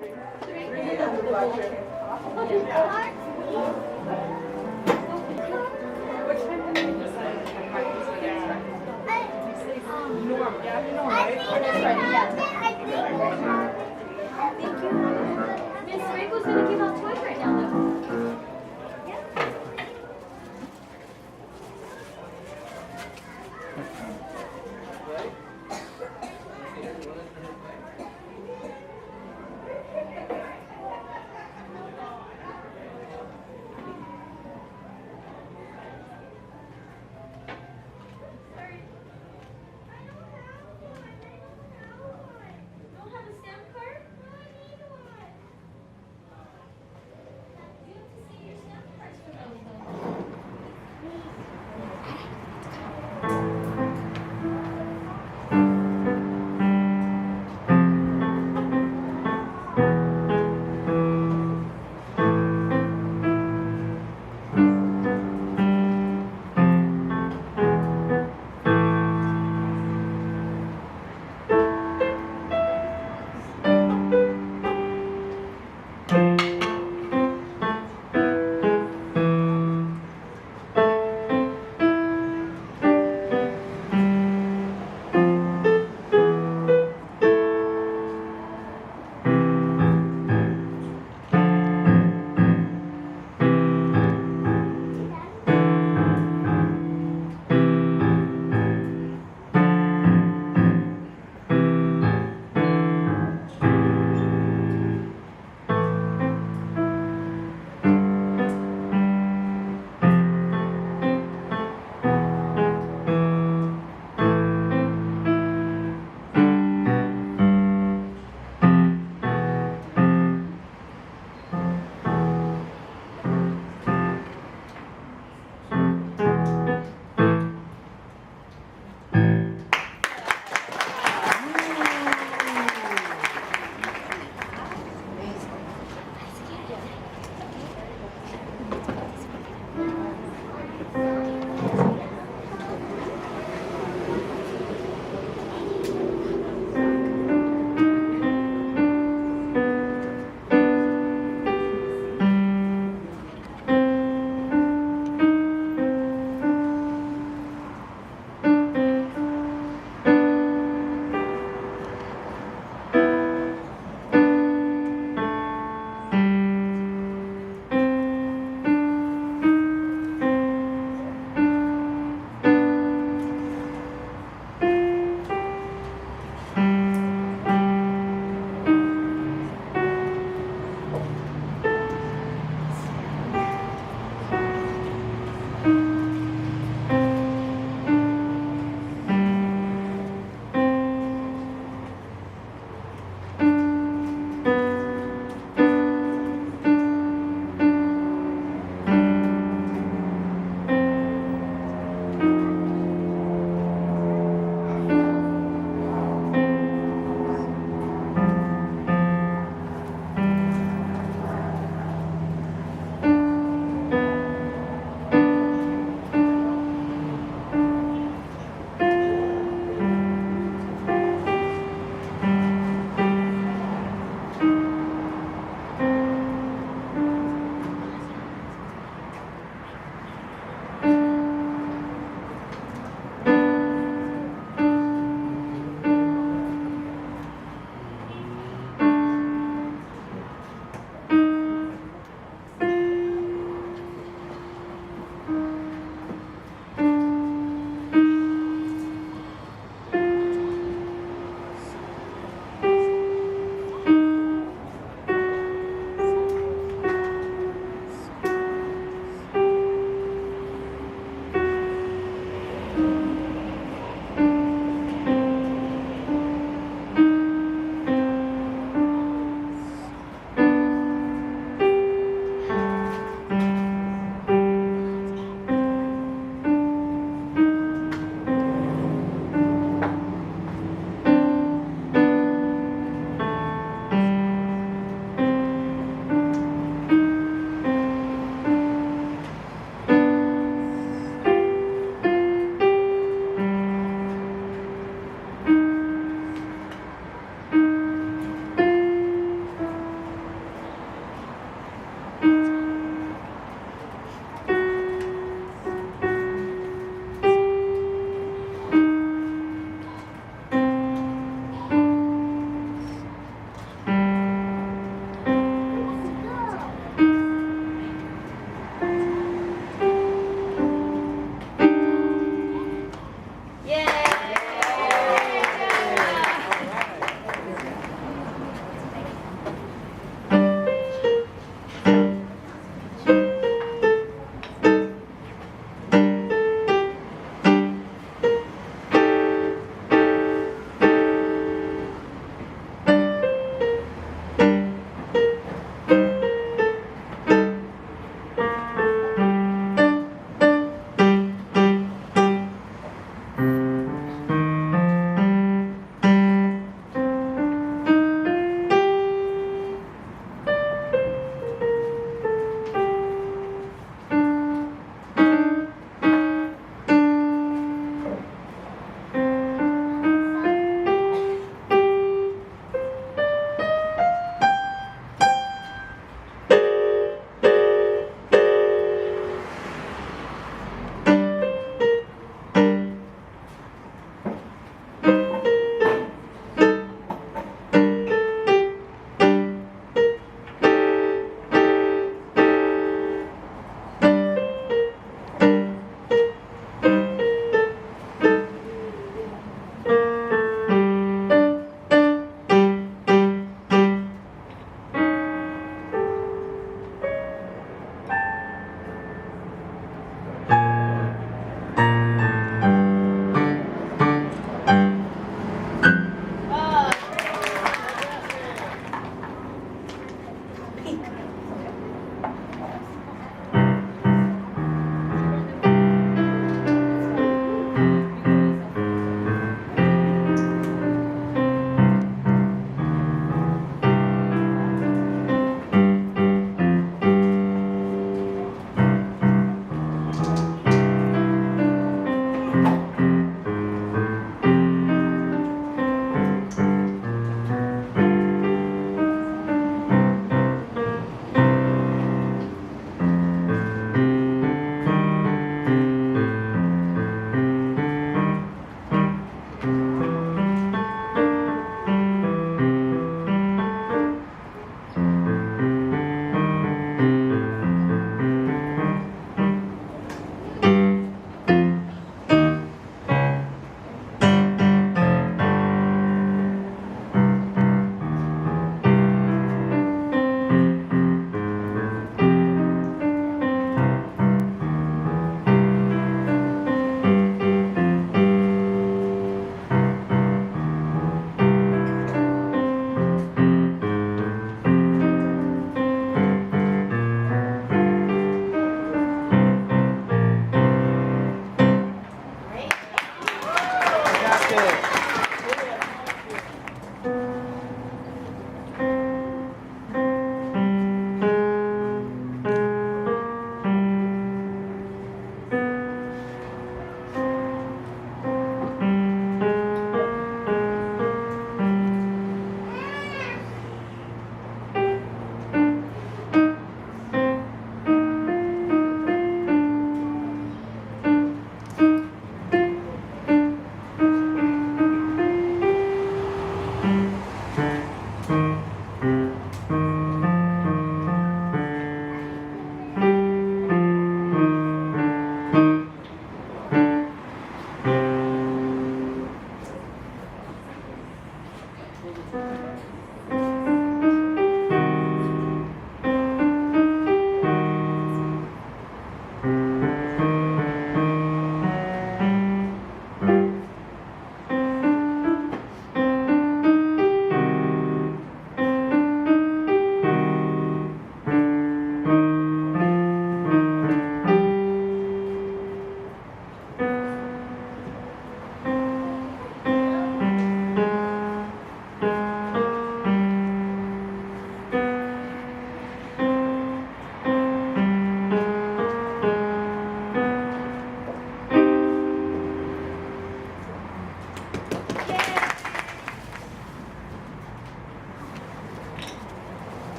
Thank you. Miss Rainbow's gonna give out toys right now, though.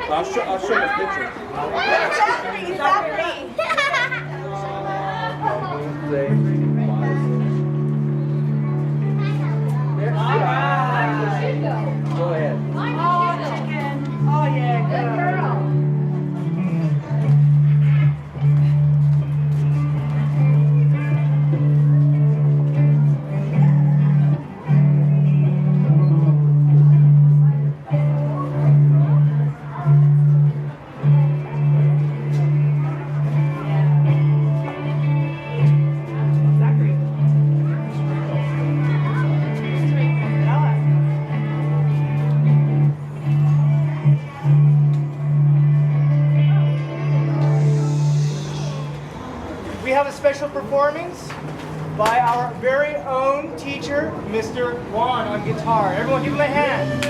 I'll show the picture. Go ahead. Oh, yeah, good girl. We have a special performance by our very own teacher, Mr. Juan, on guitar. Everyone give him a hand.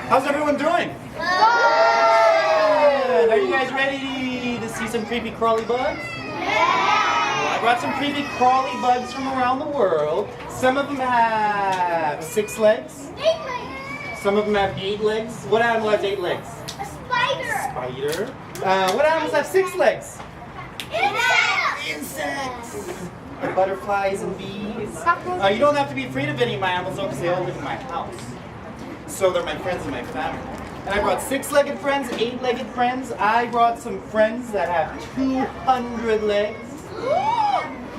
How's everyone doing? Good. Are you guys ready to see some creepy crawly bugs? Yeah! I brought some creepy crawly bugs from around the world. Some of them have 6 legs. 8 legs. Some of them have 8 legs. What animal has 8 legs? A spider. Spider. What animals have 6 legs? Insects. Insects. Butterflies and bees. You don't have to be afraid of any of my animals though, because they all live in my house. So they're my friends and my family. And I brought 6-legged friends, 8-legged friends. I brought some friends that have 200 legs.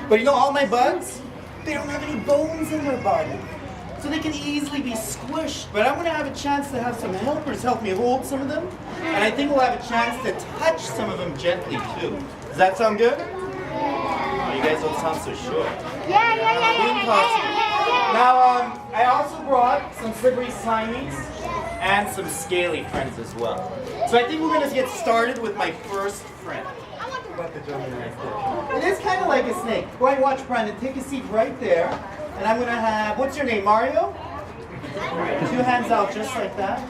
But you know all my bugs? They don't have any bones in their body. So they can easily be squished. But I'm gonna have a chance to have some helpers help me hold some of them. And I think we'll have a chance to touch some of them gently too. Does that sound good? Oh, you guys don't sound so sure. Yeah. Now, I also brought some slippery Siamese and some scaly friends as well. So I think we're going to get started with my first friend. It is kind of like a snake. Go ahead and watch Brandon. Take a seat right there. And I'm going to have, what's your name, Mario? 2 hands out just like that.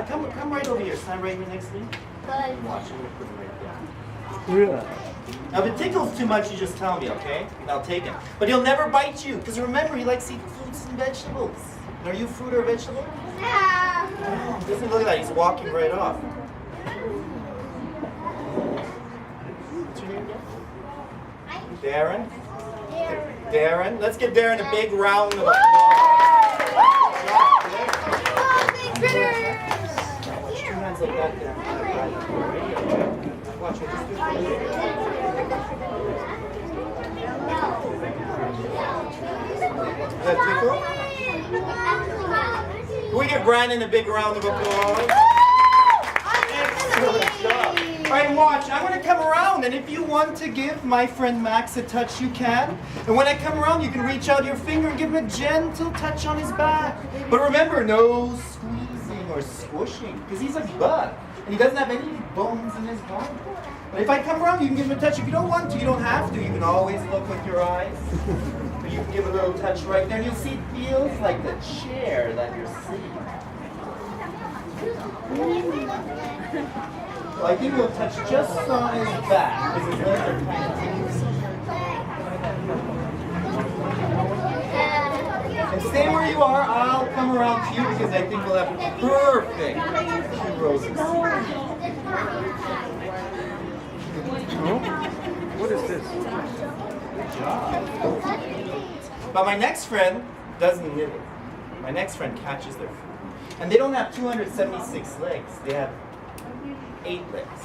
Come right over here. Stand right here next to me. Watch it. Put it right there. Now, if it tickles too much, you just tell me, okay? And I'll take it. But he'll never bite you, because remember, he likes to eat fruits and vegetables. And are you fruit or vegetable? Yeah. Oh, doesn't look at that. He's walking right off. What's your name again? Darren? Darren. Let's give Darren a big round of applause. Put your hands like that, Darren. Watch it. Does that tickle? Can we give Brandon a big round of applause? Excellent job. All right, watch. I'm going to come around, and if you want to give my friend Max a touch, you can. And when I come around, you can reach out your finger and give him a gentle touch on his back. But remember, no squeezing or squishing, because he's a bug, and he doesn't have any bones in his body. But if I come around, you can give him a touch. If you don't want to, you don't have to. You can always look with your eyes. But you can give a little touch right there, and you'll see it feels like the chair that you're sitting in. So I think we'll touch just on his back, because his legs are kind of and stay where you are. I'll come around to you, because I think we'll have perfect 2 roses. What is this? Good job. But my next friend doesn't nibble. My next friend catches their food. And they don't have 276 legs. They have 8 legs.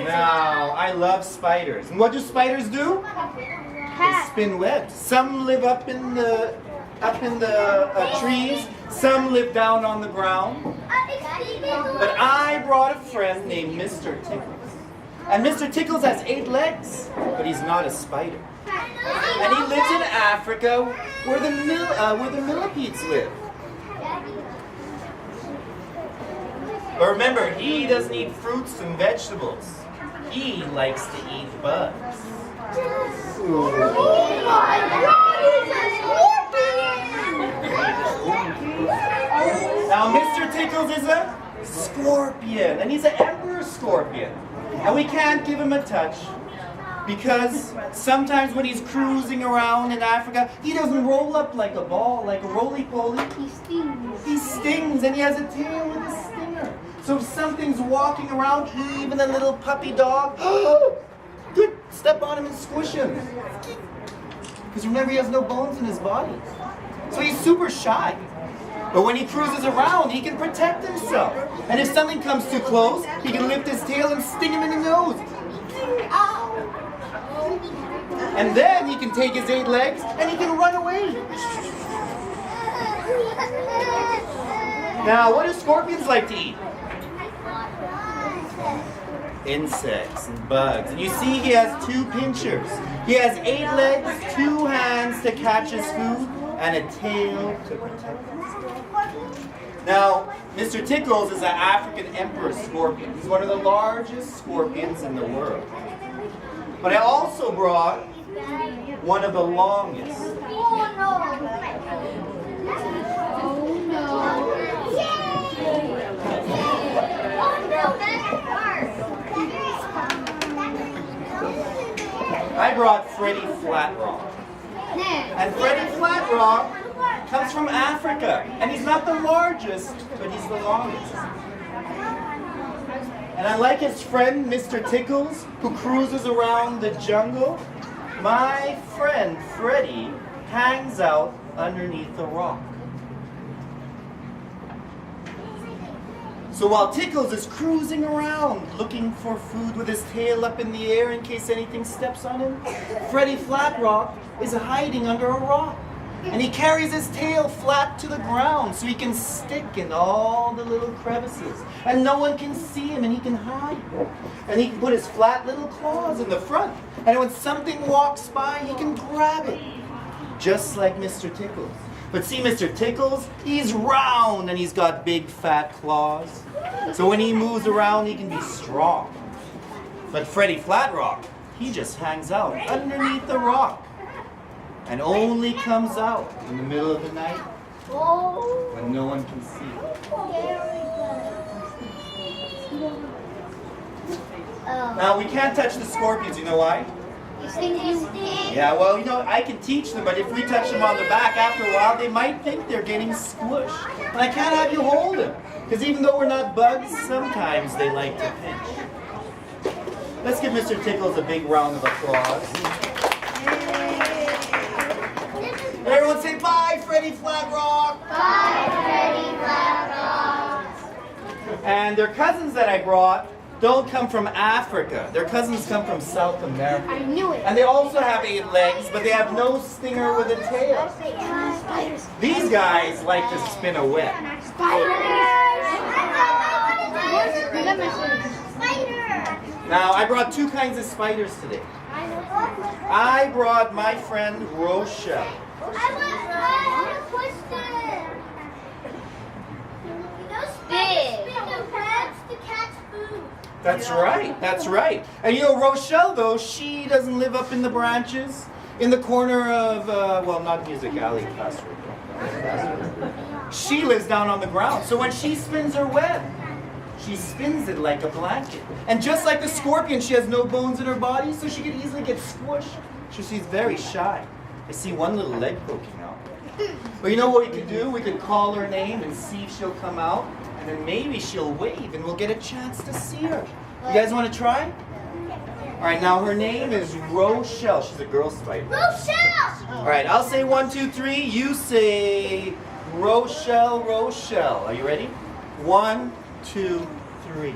Now, I love spiders. And what do spiders do? They spin webs. Some live up in the trees. Some live down on the ground. But I brought a friend named Mr. Tickles. And Mr. Tickles has 8 legs, but he's not a spider. And he lives in Africa where the millipedes live. But remember, he doesn't eat fruits and vegetables. He likes to eat bugs. Now, Mr. Tickles is a scorpion, and he's an emperor scorpion. And we can't give him a touch because sometimes when he's cruising around in Africa, he doesn't roll up like a ball, like a roly-poly. He stings, and he has a tail with a stinger. So if something's walking around, even a little puppy dog, good, step on him and squish him. Because remember, he has no bones in his body. So he's super shy. But when he cruises around, he can protect himself. And if something comes too close, he can lift his tail and sting him in the nose. And then he can take his 8 legs and he can run away. Now, what do scorpions like to eat? Insects and bugs. And you see he has 2 pinchers. He has 8 legs, 2 hands to catch his food, and a tail to protect himself. Now, Mr. Tickles is an African emperor scorpion. He's one of the largest scorpions in the world. But I also brought one of the longest. I brought Freddy Flatrock. And Freddy Flatrock comes from Africa. And he's not the largest, but he's the longest. And unlike his friend, Mr. Tickles, who cruises around the jungle, my friend Freddy hangs out underneath a rock. So while Tickles is cruising around looking for food with his tail up in the air in case anything steps on him, Freddy Flatrock is hiding under a rock. And he carries his tail flat to the ground so he can stick in all the little crevices. And no one can see him and he can hide. And he can put his flat little claws in the front. And when something walks by, he can grab it. Just like Mr. Tickles. But see, Mr. Tickles, he's round and he's got big fat claws. So when he moves around, he can be strong. But Freddy Flatrock, he just hangs out underneath the rock. And only comes out in the middle of the night when no one can see. Now, we can't touch the scorpions, you know why? Yeah, well, you know, I can teach them, but if we touch them on the back, after a while, they might think they're getting squished. And I can't have you hold them, because even though we're not bugs, sometimes they like to pinch. Let's give Mr. Tickles a big round of applause. Everyone say bye, Freddy Flatrock! Bye, Freddy Flatrock! And their cousins that I brought don't come from Africa. Their cousins come from South America. I knew it. And they also have 8 legs, but they have no stinger with a tail. Spiders. These guys like to spin a web. Now, I brought 2 kinds of spiders today. I brought my friend Rochelle. I have a question. To catch food. That's right, that's right. And you know, Rochelle, though, she doesn't live up in the branches, in the corner of, well, not MusicAlley classroom. She lives down on the ground. So when she spins her web, she spins it like a blanket. And just like the scorpion, she has no bones in her body, so she can easily get squished. So she's very shy. I see one little leg poking out. But you know what we could do? We could call her name and see if she'll come out. And then maybe she'll wave and we'll get a chance to see her. You guys want to try? Alright, now her name is Rochelle. She's a girl spider. Rochelle! Alright, I'll say 1, 2, 3. You say Rochelle, Rochelle. Are you ready? 1, 2, 3.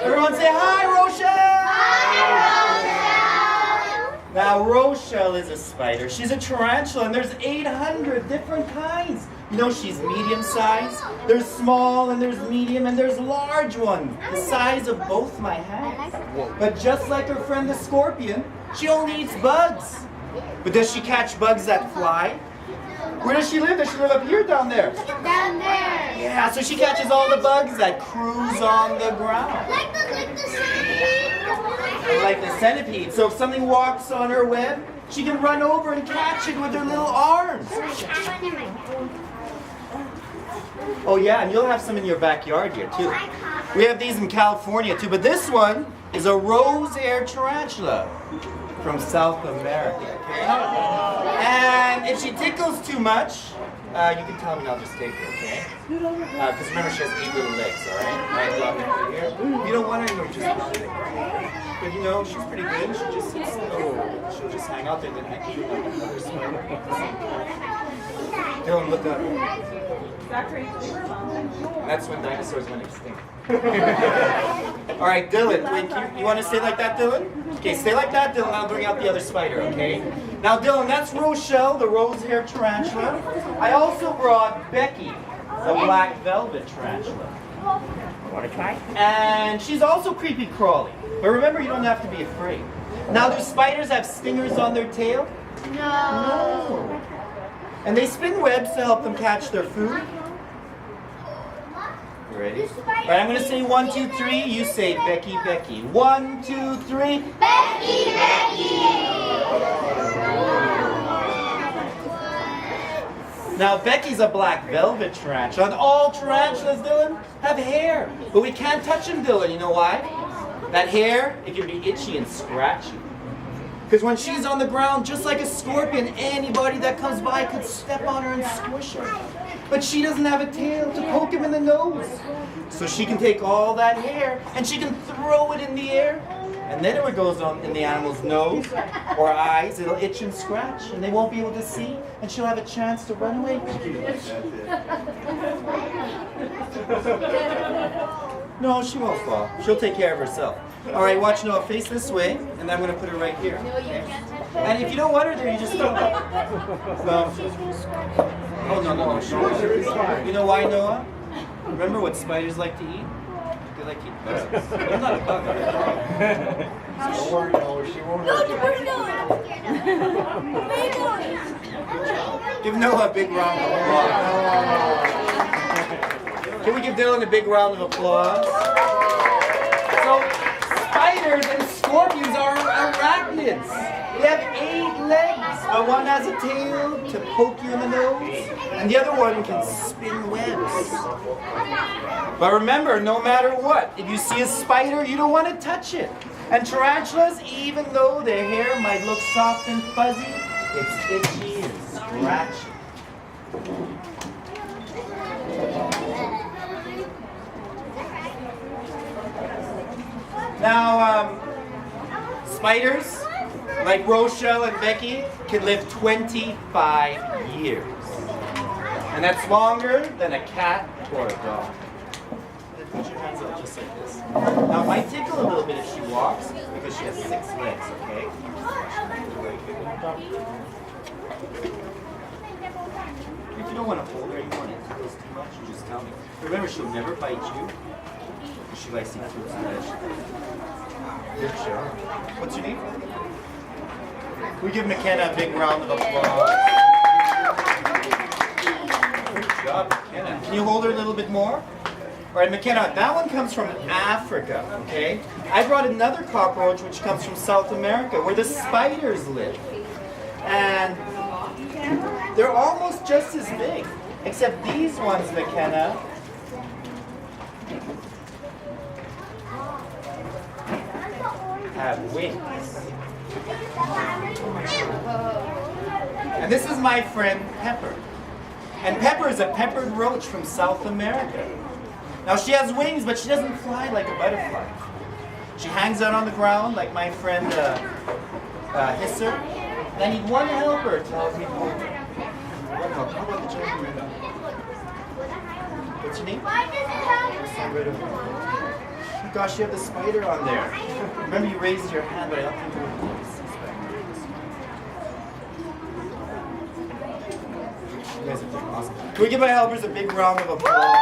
Everyone say hi, Rochelle! Now, Rochelle is a spider. She's a tarantula, and there's 800 different kinds. You know, she's medium size. There's small, and there's medium, and there's large ones, the size of both my hands. But just like her friend the scorpion, she only eats bugs. But does she catch bugs that fly? Where does she live? Does she live up here or down there? Down there. Yeah, so she catches all the bugs that cruise on the ground. Like the centipede. Like the centipede. So if something walks on her web, she can run over and catch it with her little arms. Oh yeah, and you'll have some in your backyard here too. We have these in California too, but this one is a rose-haired tarantula from South America. And if she tickles too much, you can tell me and I'll just take her, okay? Because remember, she has 8 little legs, all right? Right along here. If you don't want her, you just not take her. But you know, she's pretty good. She just sits, she'll just hang out there and then I eat like another spider. Dylan, look up. And that's when dinosaurs went extinct. All right, Dylan, wait, you want to stay like that, Dylan? Okay, stay like that, Dylan. I'll bring out the other spider, okay? Now, Dylan, that's Rochelle, the rose-haired tarantula. I also brought Becky, the black velvet tarantula. Want to try? And she's also creepy crawly. But remember, you don't have to be afraid. Now, do spiders have stingers on their tail? No. And they spin webs to help them catch their food. You ready? All right, I'm going to say 1, 2, 3. You say Becky, Becky. 1, 2, 3. Becky, Becky. Now, Becky's a black velvet tarantula. And all tarantulas, Dylan, have hair. But we can't touch them, Dylan. You know why? That hair, it can be itchy and scratchy. Because when she's on the ground, just like a scorpion, anybody that comes by could step on her and squish her. But she doesn't have a tail to poke him in the nose. So she can take all that hair and she can throw it in the air. And then when it goes on in the animal's nose or eyes, it'll itch and scratch and they won't be able to see and she'll have a chance to run away. No, she won't fall. She'll take care of herself. All right, watch Noah. Face this way, and I'm going to put her right here. Okay? And if you don't want her there, you just don't. Oh, no. You know why, Noah? Remember what spiders like to eat? They like to eat bugs. They're not a bug. Don't worry, Noah. She won't hurt you. Give Noah a big round of applause. Can we give Dylan a big round of applause? So, spiders and scorpions are arachnids. They have 8 legs, but one has a tail to poke you in the nose, and the other one can spin webs. But remember, no matter what, if you see a spider, you don't want to touch it. And tarantulas, even though their hair might look soft and fuzzy, it's itchy and scratchy. Now, spiders, like Rochelle and Becky, can live 25 years. And that's longer than a cat or a dog. Put your hands up just like this. Now, it might tickle a little bit if she walks, because she has 6 legs, okay? If you don't want to hold her, you want it tickles too much, you just tell me. Remember, she'll never bite you. She likes to eat fruits and vegetables. Good job. What's your name? We give McKenna a big round of applause. Good job, McKenna. Can you hold her a little bit more? All right, McKenna, that one comes from Africa, okay? I brought another cockroach which comes from South America, where the spiders live. And they're almost just as big, except these ones, McKenna, have wings. And this is my friend Pepper. And Pepper is a peppered roach from South America. Now she has wings, but she doesn't fly like a butterfly. She hangs out on the ground like my friend Hisser. And I need one helper to help me hold her. One helper. How about the gentleman? What's your name? Stand right over there. Oh gosh, you have the spider on there. Remember you raised your hand, but I don't think you were close. You guys are doing awesome. Can we give our helpers a big round of applause?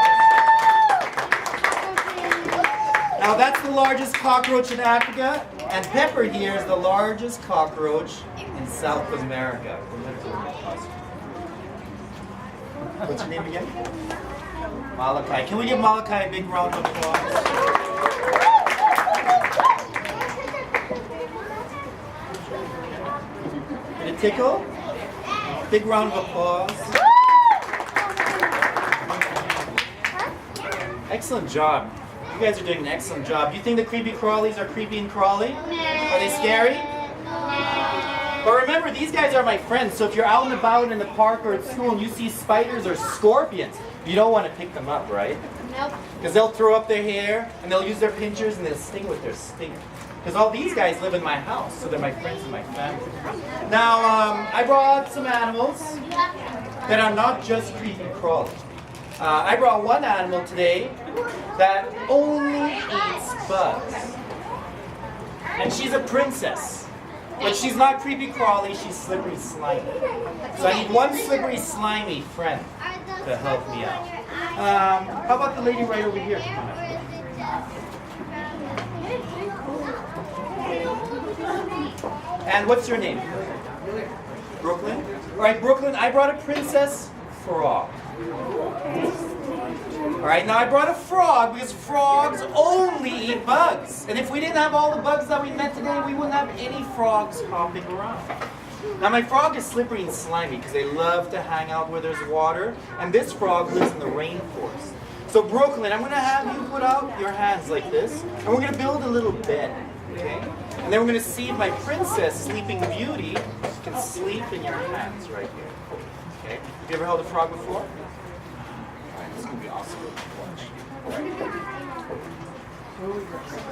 Now that's the largest cockroach in Africa, and Pepper here is the largest cockroach in South America. What's your name again? Malachi. Can we give Malachi a big round of applause? Did it tickle? Big round of applause. Excellent job. You guys are doing an excellent job. Do you think the creepy crawlies are creepy and crawly? Are they scary? But remember, these guys are my friends, so if you're out and about in the park or at school and you see spiders or scorpions, you don't want to pick them up, right? Nope. Because they'll throw up their hair, and they'll use their pinchers, and they'll sting with their stinger. Because all these guys live in my house, so they're my friends and my family. Now, I brought some animals that are not just creepy crawly. I brought one animal today that only eats bugs. And she's a princess. But she's not creepy crawly, she's slippery slimy. So I need one slippery slimy friend to help me out. How about the lady right over here? And what's your name? Brooklyn? Alright, Brooklyn, I brought a princess frog. Alright, now I brought a frog because frogs only eat bugs. And if we didn't have all the bugs that we met today, we wouldn't have any frogs hopping around. Now my frog is slippery and slimy because they love to hang out where there's water. And this frog lives in the rainforest. So Brooklyn, I'm going to have you put out your hands like this. And we're going to build a little bed. Okay? And then we're going to see if my princess, Sleeping Beauty, can sleep in your hands right here. Okay? Have you ever held a frog before? Alright, this is going to be awesome. Watch.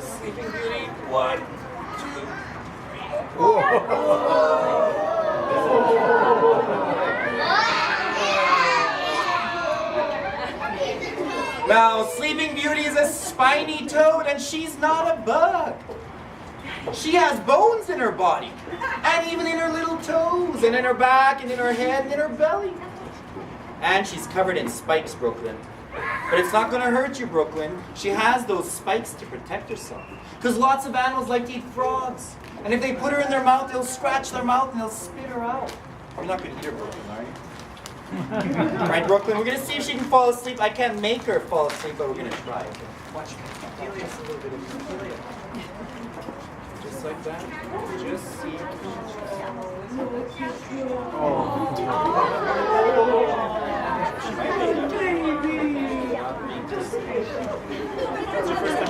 Sleeping Beauty. 1, 2, 3. Now, Sleeping Beauty is a spiny toad, and she's not a bug. She has bones in her body, and even in her little toes, and in her back, and in her head, and in her belly. And she's covered in spikes, Brooklyn. But it's not going to hurt you, Brooklyn. She has those spikes to protect herself. Because lots of animals like to eat frogs. And if they put her in their mouth, they'll scratch their mouth and they'll spit her out. You're not going to eat her, Brooklyn, are you? All right, Brooklyn, we're going to see if she can fall asleep. I can't make her fall asleep, but we're going to try. Okay? Watch me. Just a little bit of Ophelia. Just like that. Just see. Oh. That's your first time.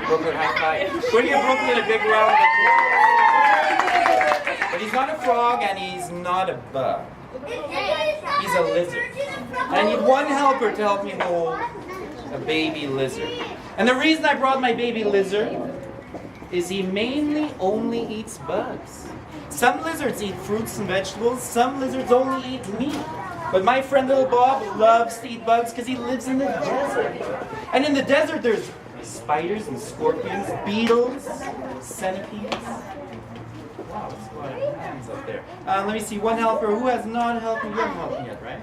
Brooklyn, high five. We're give Brooklyn a big round of applause. But he's not a frog and he's not a bug. He's a lizard. And I need one helper to help me hold a baby lizard. And the reason I brought my baby lizard is he mainly only eats bugs. Some lizards eat fruits and vegetables, some lizards only eat meat. But my friend Little Bob loves to eat bugs because he lives in the desert. And in the desert there's spiders and scorpions, beetles, centipedes. Wow, there's a lot of hands up there. Let me see, one helper. Who has not helped me? You haven't helped me yet, right?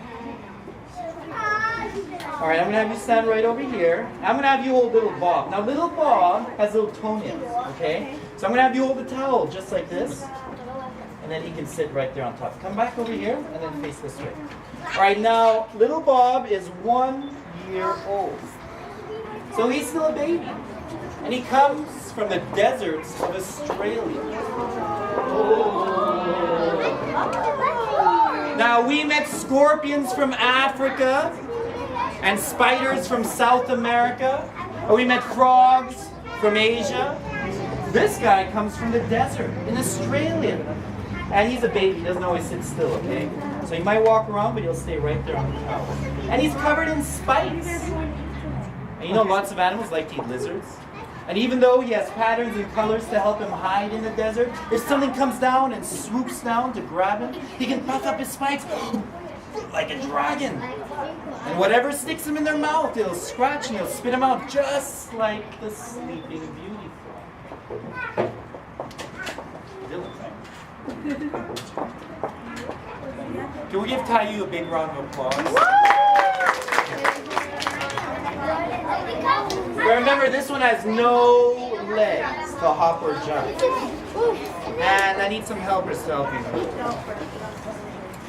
Alright, I'm going to have you stand right over here. I'm going to have you hold Little Bob. Now, Little Bob has little toenails, okay? So I'm going to have you hold the towel just like this. And then he can sit right there on top. Come back over here and then face this way. Alright, now, Little Bob is 1 year old. So he's still a baby. And he comes from the deserts of Australia. Now, we met scorpions from Africa and spiders from South America. And we met frogs from Asia. This guy comes from the desert in Australia. And he's a baby, he doesn't always sit still, okay? So he might walk around, but he'll stay right there on the couch. And he's covered in spikes. And you know lots of animals like to eat lizards. And even though he has patterns and colors to help him hide in the desert, if something comes down and swoops down to grab him, he can puff up his spikes like a dragon. And whatever sticks him in their mouth, it'll scratch and it'll spit him out just like the Sleeping Beauty frog. Can we give Tayu a big round of applause? But remember, this one has no legs to hop or jump. And I need some helpers to help me hold.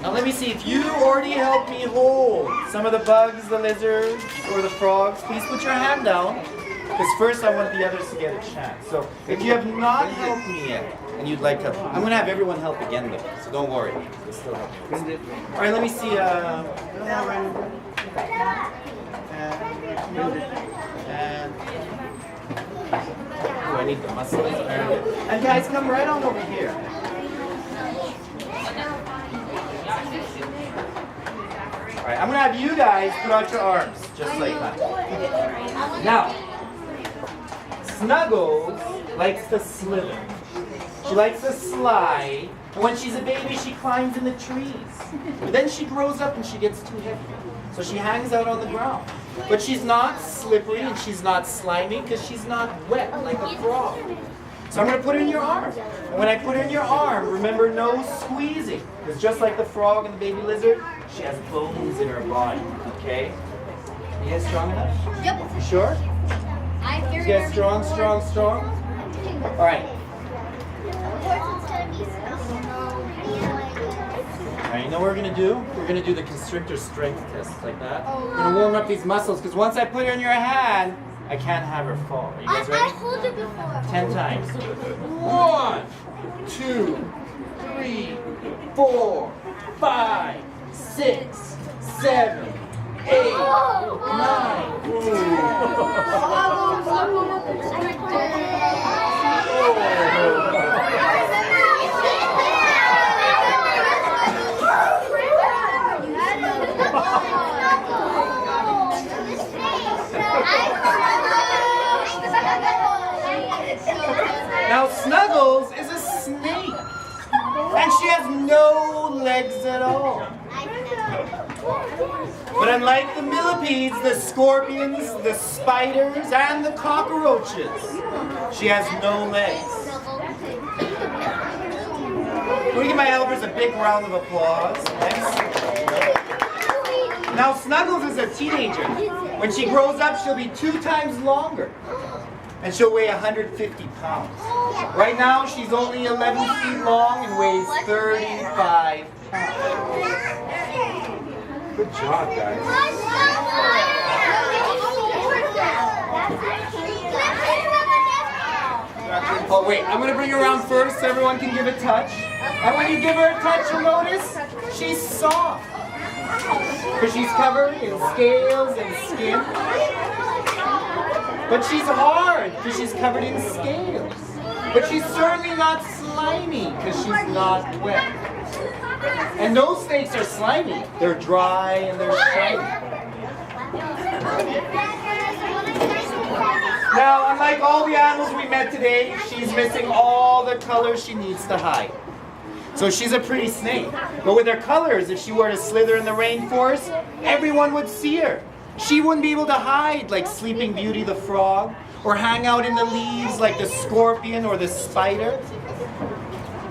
Now let me see, if you already helped me hold some of the bugs, the lizards, or the frogs, please put your hand down. Because first I want the others to get a chance. So if you have not helped me yet, and you'd like to, I'm going to have everyone help again though, so don't worry. You'll still help me. Alright, let me see. I need the muscles. And guys, come right on over here. Alright, I'm going to have you guys put out your arms, just like that. Now, Snuggles likes to slither. She likes to slide, and when she's a baby, she climbs in the trees. But then she grows up and she gets too heavy. So she hangs out on the ground. But she's not slippery and she's not slimy because she's not wet like a frog. So I'm going to put her in your arm. And when I put her in your arm, remember no squeezing. Because just like the frog and the baby lizard, she has bones in her body. Okay? You guys strong enough? Yep. You sure? You guys strong? Alright. Alright, you know what we're going to do? We're going to do the constrictor strength test, like that. We're going to warm up these muscles, because once I put her in your hand, I can't have her fall. Are you guys ready? I hold it before. 10 times. 1, 2, 3, 4, 5, 6, 7, 8, 9. Now Snuggles is a snake, and she has no legs at all. But unlike the millipedes, the scorpions, the spiders, and the cockroaches, she has no legs. Can we give my helpers a big round of applause? Thanks. Now Snuggles is a teenager. When she grows up, she'll be 2 times longer. And she'll weigh 150 pounds. Right now, she's only 11 feet long and weighs 35 pounds. Good job, guys. Oh, wait, I'm going to bring her around first so everyone can give a touch. And when you give her a touch, you'll notice she's soft. Because she's covered in scales and skin. But she's hard because she's covered in scales. But she's certainly not slimy because she's not wet. And those snakes are slimy. They're dry and they're shiny. Now, unlike all the animals we met today, she's missing all the colors she needs to hide. So she's a pretty snake. But with her colors, if she were to slither in the rainforest, everyone would see her. She wouldn't be able to hide like Sleeping Beauty the frog, or hang out in the leaves like the scorpion or the spider.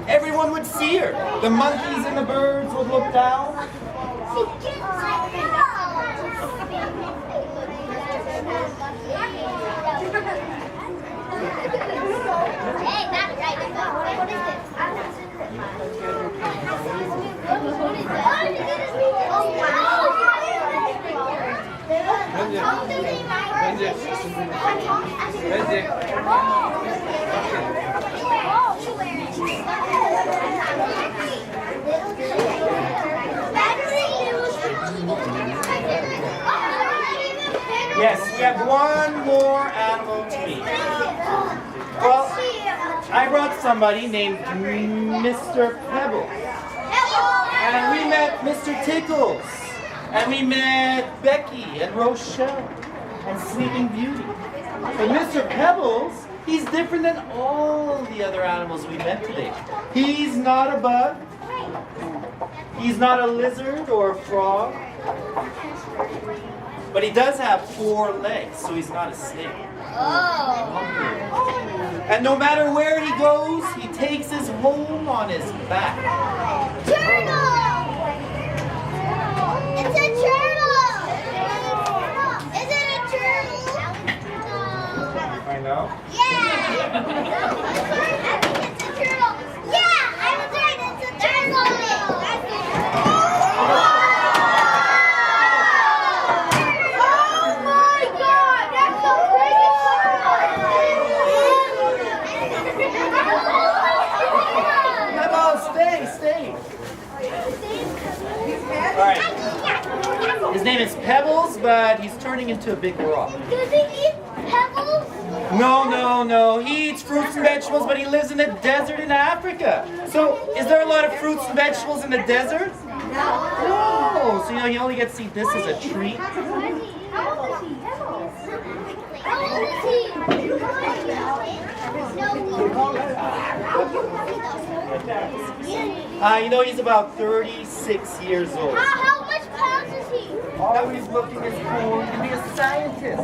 Everyone would see her. The monkeys and the birds would look down. Hey, that's right. What is this? Oh, wow. Yes, we have one more animal to meet. Well, I brought somebody named Mr. Pebbles. And we met Mr. Tickles. And we met Becky and Rochelle and Sleeping Beauty. But Mr. Pebbles, he's different than all the other animals we met today. He's not a bug. He's not a lizard or a frog. But he does have 4 legs, so he's not a snake. And no matter where he goes, he takes his home on his back. Turtle! It's a turtle! Is it a turtle? Find out? Yeah! I think it's a turtle. Yeah! I was right, it's a turtle! Oh my god! That's the biggest turtle! Pebbles, stay! Alright. His name is Pebbles, but he's turning into a big rock. Does he eat pebbles? No. He eats fruits and vegetables, but he lives in the desert in Africa. So, is there a lot of fruits and vegetables in the desert? No. So, he only gets to eat this as a treat. How old is he? How old is he? He's about 36 years old. How much pounds is he? All he's looking is cool. He can be a scientist.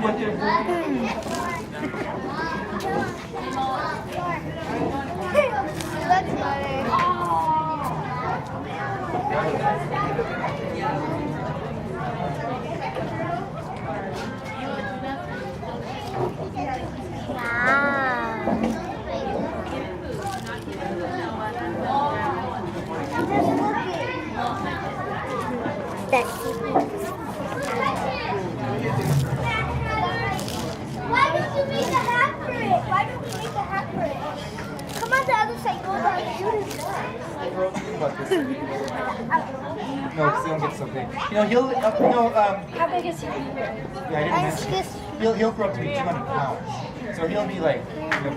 What they're doing. That's funny. Why don't you make a hat for it? Why don't we make a hat for it? Come on the other side. Go down. No, because he don't get so big. How big is he? Yeah, I didn't mention. He'll grow up to be 200 pounds. So he'll be like,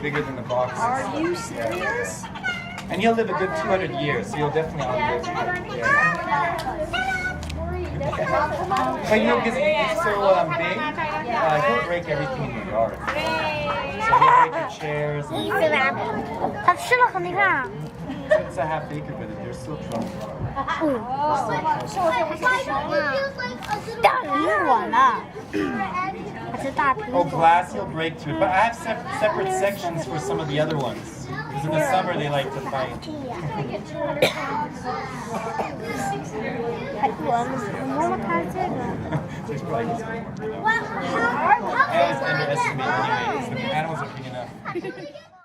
bigger than the box. Are you serious? And he'll live a good 200 years, so he'll definitely outlive you. Yeah. But because he's so big, he'll break everything in the yard. So he'll break your chairs. And it's a half acre, but they're still trouble. Oh, glass he'll break too. But I have separate sections for some of the other ones. Because in the summer they like to fight. So he's probably just more. I always underestimate anyways. The animals are big enough.